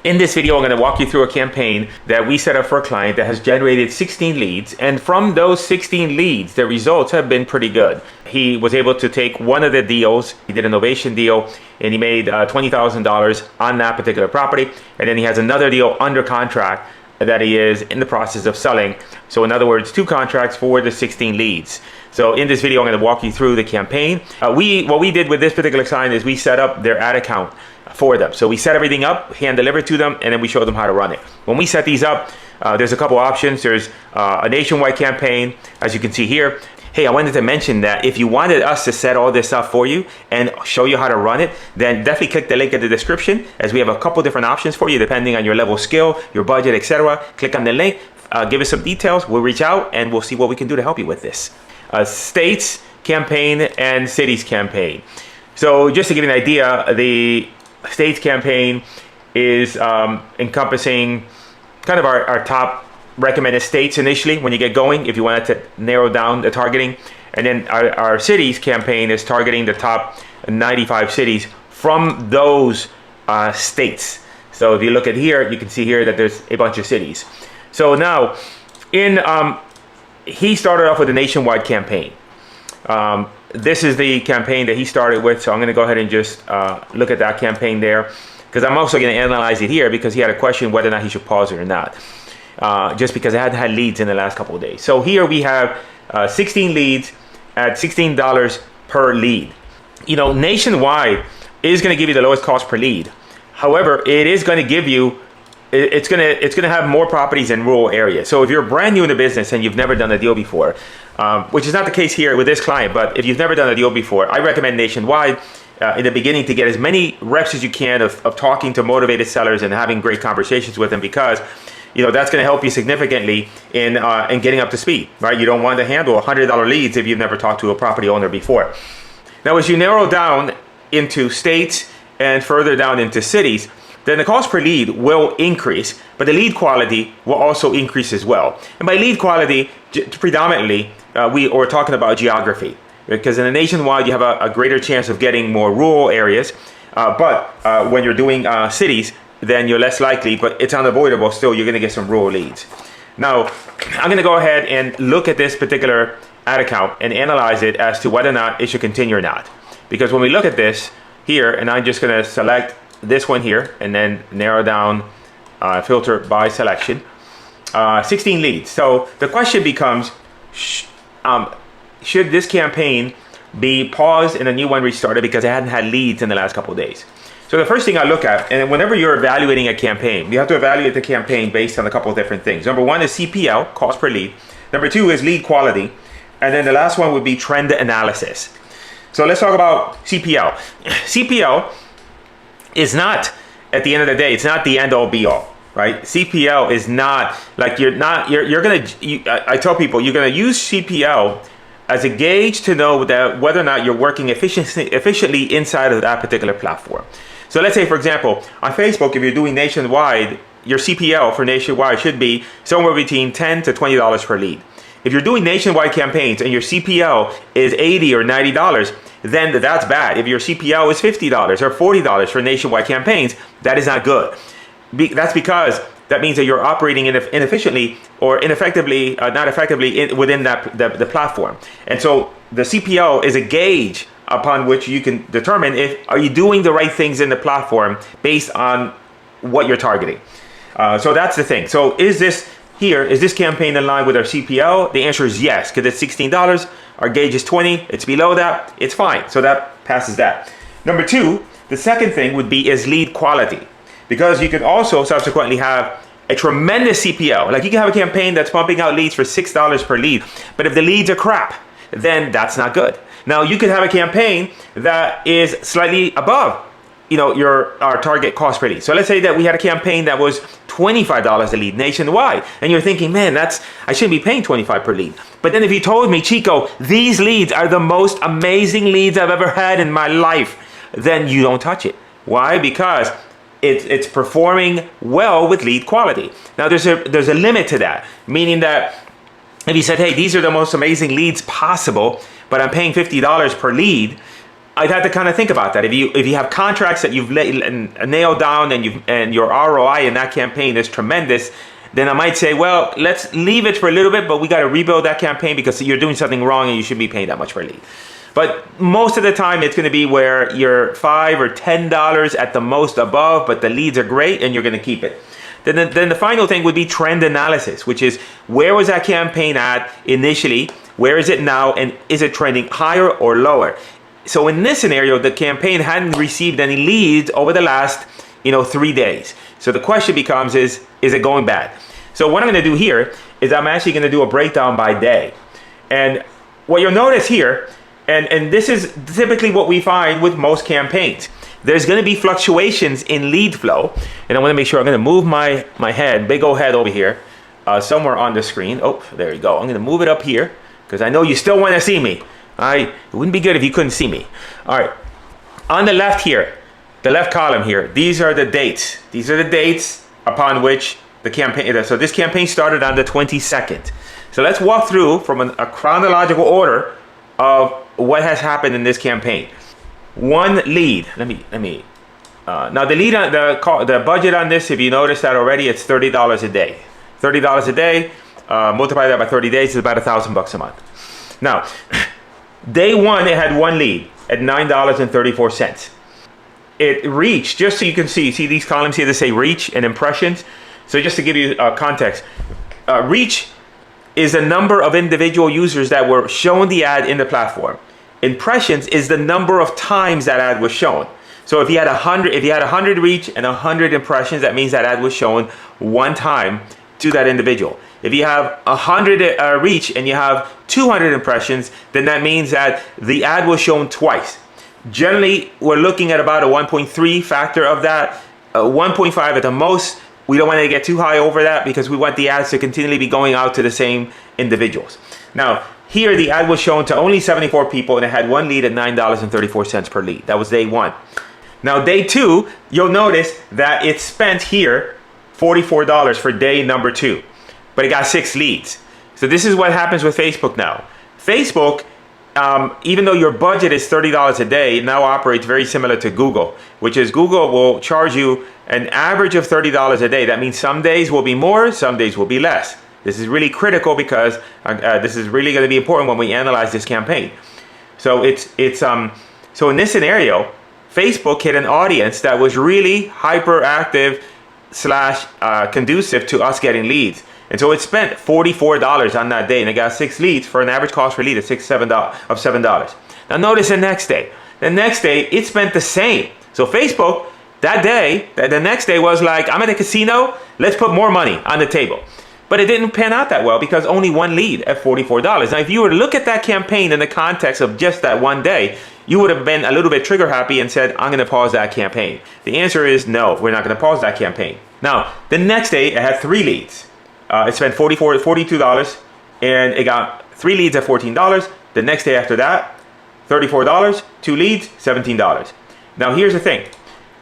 In this video, I'm going to walk you through a campaign that we set up for a client that has generated 16 leads. And from those 16 leads, the results have been pretty good. He was able to take one of the deals. He did an ovation deal and he made $20,000 on that particular property. And then he has another deal under contract that he is in the process of selling. So in other words, 2 contracts for the 16 leads. So in this video, I'm going to walk you through the campaign. What we did with this particular client is we set up their ad account for them. So we set everything up, hand deliver to them, and then we show them how to run it. When we set these up, there's a couple options. There's a nationwide campaign, as you can see here. Hey, I wanted to mention that if you wanted us to set all this up for you and show you how to run it, then definitely click the link in the description, as we have a couple different options for you depending on your level of skill, your budget, etc. Click on the link, give us some details, we'll reach out and we'll see what we can do to help you with this. States campaign and cities campaign. So just to give you an idea, the states campaign is encompassing kind of our top recommended states initially when you get going, if you wanted to narrow down the targeting. And then our cities campaign is targeting the top 95 cities from those states. So if you look at here, you can see here that there's a bunch of cities. So now he started off with a nationwide campaign. This is the campaign that he started with. So I'm going to go ahead and just look at that campaign there, because I'm also going to analyze it here because he had a question whether or not he should pause it or not. Just because I hadn't had leads in the last couple of days. So here we have 16 leads at $16 per lead. You know, nationwide is going to give you the lowest cost per lead. However, it is going to give you, it's going to have more properties in rural areas. So if you're brand new in the business and you've never done a deal before, which is not the case here with this client, but if you've never done a deal before, I recommend nationwide in the beginning to get as many reps as you can of talking to motivated sellers and having great conversations with them, because you know that's going to help you significantly in getting up to speed, right? You don't want to handle $100 leads if you've never talked to a property owner before. Now, as you narrow down into states and further down into cities, then the cost per lead will increase, but the lead quality will also increase as well. And by lead quality, predominantly, we're talking about geography, because in a nationwide, you have a greater chance of getting more rural areas. But when you're doing cities, then you're less likely, but it's unavoidable still, you're going to get some rural leads. Now, I'm going to go ahead and look at this particular ad account and analyze it as to whether or not it should continue or not. Because when we look at this here, and I'm just going to select this one here and then narrow down, filter by selection, 16 leads. So the question becomes, should this campaign be paused and a new one restarted because I hadn't had leads in the last couple of days? So the first thing I look at, and whenever you're evaluating a campaign, you have to evaluate the campaign based on a couple of different things. Number one is CPL, cost per lead. Number two is lead quality. And then the last one would be trend analysis. So let's talk about CPL. CPL is not, at the end of the day, it's not the end all be all, right? CPL is not like I tell people you're going to use CPL as a gauge to know that whether or not you're working efficiently inside of that particular platform. So let's say, for example, on Facebook, if you're doing nationwide, your CPL for nationwide should be somewhere between $10 to $20 per lead. If you're doing nationwide campaigns and your CPL is $80 or $90, then that's bad. If your CPL is $50 or $40 for nationwide campaigns, that is not good. That's because that means that you're operating inefficiently or ineffectively, not effectively within the platform. And so the CPL is a gauge upon which you can determine are you doing the right things in the platform based on what you're targeting. So that's the thing. So is this campaign in line with our CPL? The answer is yes, because it's $16. Our gauge is 20. It's below that. It's fine. So that passes that. Number two, the second thing would be is lead quality, because you can also subsequently have a tremendous CPL. Like you can have a campaign that's pumping out leads for $6 per lead, but if the leads are crap, then that's not good. Now you could have a campaign that is slightly above, our target cost per lead. So let's say that we had a campaign that was $25 a lead nationwide, and you're thinking, man, I shouldn't be paying $25 per lead. But then if you told me, Chico, these leads are the most amazing leads I've ever had in my life, then you don't touch it. Why? Because it's performing well with lead quality. Now there's a limit to that, meaning that if you said, hey, these are the most amazing leads possible, but I'm paying $50 per lead, I'd have to kind of think about that. If you have contracts that you've nailed down and your ROI in that campaign is tremendous, then I might say, well, let's leave it for a little bit, but we got to rebuild that campaign because you're doing something wrong and you shouldn't be paying that much per lead. But most of the time, it's going to be where you're $5 or $10 at the most above, but the leads are great and you're going to keep it. Then the final thing would be trend analysis, which is where was that campaign at initially, where is it now, and is it trending higher or lower? So in this scenario, the campaign hadn't received any leads over the last 3 days. So the question becomes is it going bad? So what I'm going to do here is I'm actually going to do a breakdown by day. And what you'll notice here, and this is typically what we find with most campaigns, there's going to be fluctuations in lead flow. And I want to make sure I'm going to move my head, big old head over here, somewhere on the screen. Oh, there you go. I'm going to move it up here because I know you still want to see me. It wouldn't be good if you couldn't see me. All right. On the left here, the left column here, these are the dates. These are the dates upon which the campaign, so this campaign started on the 22nd. So let's walk through from a chronological order of what has happened in this campaign. One lead. Let me. Now the lead on the budget on this, if you notice that already, it's $30 a day. $30 a day. Multiply that by 30 days is about $1,000 a month. Now, day one, it had one lead at $9.34. It reached, just so you can see these columns here that say reach and impressions. So just to give you context, reach is the number of individual users that were shown the ad in the platform. Impressions is the number of times that ad was shown. So if you had 100 reach and 100 impressions, that means that ad was shown one time to that individual. If you have 100 reach and you have 200 impressions, then that means that the ad was shown twice. Generally, we're looking at about a 1.3 factor of that, 1.5 at the most. We don't want to get too high over that because we want the ads to continually be going out to the same individuals. Now, here the ad was shown to only 74 people and it had one lead at $9.34 per lead. That was day one. Now, day two, you'll notice that it spent here $44 for day number two, but it got 6 leads. So this is what happens with Facebook now. Facebook, even though your budget is $30 a day, it now operates very similar to Google, which is Google will charge you an average of $30 a day. That means some days will be more, some days will be less. This is really critical because this is really going to be important when we analyze this campaign. So so in this scenario, Facebook hit an audience that was really hyperactive / conducive to us getting leads. And so it spent $44 on that day and it got 6 leads for an average cost per lead of $7. Now notice the next day. The next day, it spent the same. So Facebook, that day, the next day was like, I'm at a casino, let's put more money on the table. But it didn't pan out that well because only one lead at $44. Now, if you were to look at that campaign in the context of just that one day, you would have been a little bit trigger happy and said, I'm going to pause that campaign. The answer is no, we're not going to pause that campaign. Now, the next day, it had 3 leads. It spent $42 and it got 3 leads at $14. The next day after that, $34, 2 leads, $17. Now, here's the thing.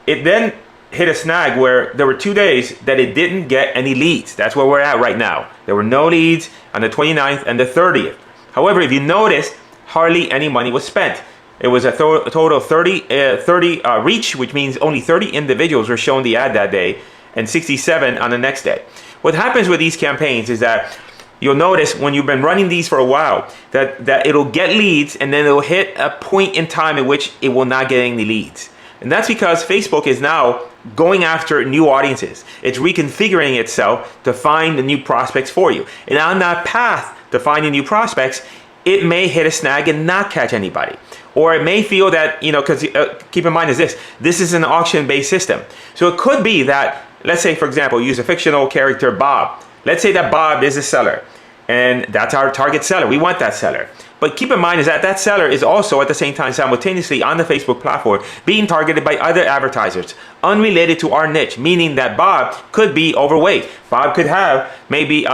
It then hit a snag where there were 2 days that it didn't get any leads. That's where we're at right now. There were no leads on the 29th and the 30th. However, if you notice, hardly any money was spent. It was a total of 30 reach, which means only 30 individuals were shown the ad that day and 67 on the next day. What happens with these campaigns is that you'll notice when you've been running these for a while that it'll get leads and then it'll hit a point in time at which it will not get any leads. And that's because Facebook is now going after new audiences. It's reconfiguring itself to find the new prospects for you. And on that path to finding new prospects, it may hit a snag and not catch anybody. Or it may feel that, because keep in mind this is an auction-based system. So it could be that, let's say, for example, use a fictional character, Bob. Let's say that Bob is a seller and that's our target seller. We want that seller. But keep in mind is that seller is also at the same time simultaneously on the Facebook platform being targeted by other advertisers unrelated to our niche, meaning that Bob could be overweight. Bob could have maybe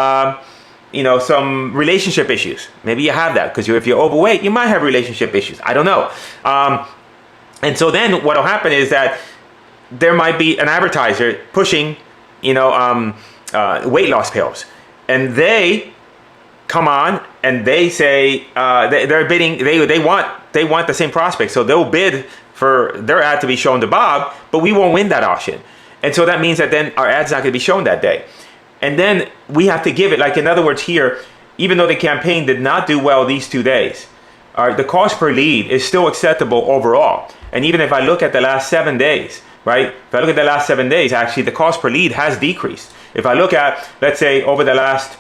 some relationship issues. Maybe you have that because if you're overweight, you might have relationship issues. I don't know. And so then what will happen is that there might be an advertiser pushing, weight loss pills, and they come on and they say they're bidding. They want they want the same prospect. So they'll bid for their ad to be shown to Bob, but we won't win that auction. And so that means that then our ad's not going to be shown that day. And then we have to give it, like in other words here, even though the campaign did not do well these 2 days, the cost per lead is still acceptable overall. And even if I look at the last 7 days, right? If I look at the last 7 days, actually the cost per lead has decreased. If I look at, let's say, over the last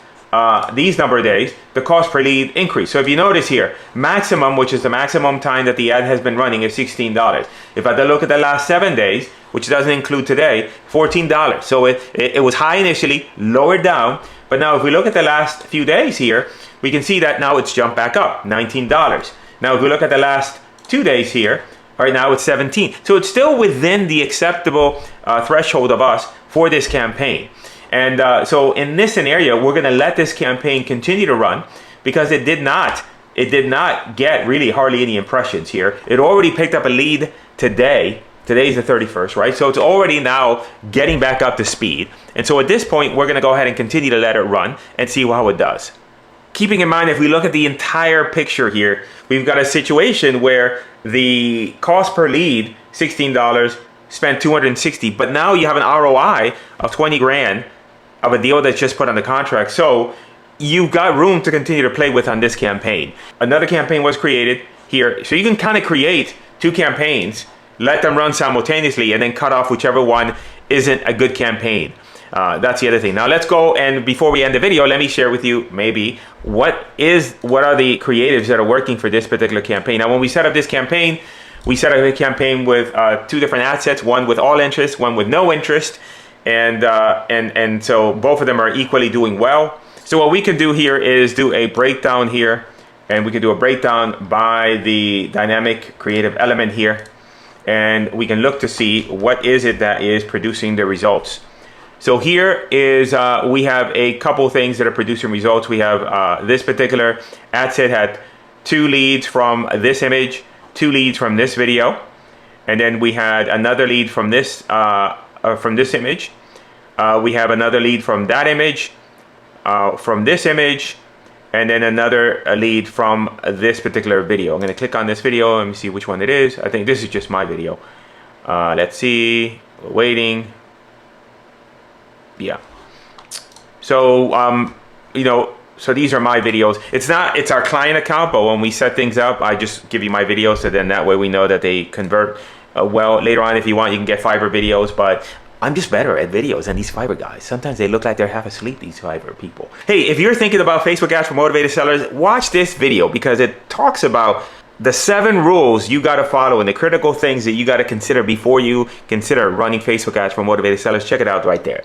these number of days, the cost per lead increased. So if you notice here, maximum, which is the maximum time that the ad has been running, is $16. If I look at the last 7 days, which doesn't include today, $14. So it was high initially, lowered down, but now if we look at the last few days here, we can see that now it's jumped back up, $19. Now if we look at the last 2 days here, right now it's 17. So it's still within the acceptable threshold of us for this campaign. And so in this scenario, we're going to let this campaign continue to run because it did not get really hardly any impressions here. It already picked up a lead today. Today's the 31st, right? So it's already now getting back up to speed. And so at this point, we're going to go ahead and continue to let it run and see how it does. Keeping in mind, if we look at the entire picture here, we've got a situation where the cost per lead, $16, spent $260, but now you have an ROI of 20 grand of a deal that's just put on the contract. So you've got room to continue to play with on this campaign. Another campaign was created here. So you can kind of create 2 campaigns, let them run simultaneously, and then cut off whichever one isn't a good campaign. That's the other thing. Now let's go, and before we end the video, let me share with you maybe what are the creatives that are working for this particular campaign. Now when we set up this campaign, we set up a campaign with 2 different ad sets, one with all interest, one with no interest. And so both of them are equally doing well. So what we can do here is do a breakdown here, and we can do a breakdown by the dynamic creative element here, and we can look to see what is it that is producing the results. So here is we have a couple things that are producing results. We have this particular ad set had 2 leads from this image, 2 leads from this video, and then we had another lead from this image. We have another lead from that image, from this image, and then another lead from this particular video. I'm going to click on this video. Let me see which one it is. I think this is just my video. Let's see. We're waiting. Yeah. So, you know, so these are my videos. It's our client account, but when we set things up, I just give you my videos, so then that way we know that they convert well. Later on, if you want, you can get Fiverr videos, but I'm just better at videos than these Fiverr guys. Sometimes they look like they're half asleep, these Fiverr people. Hey, if you're thinking about Facebook ads for motivated sellers, watch this video because it talks about the 7 rules you got to follow and the critical things that you got to consider before you consider running Facebook ads for motivated sellers. Check it out right there.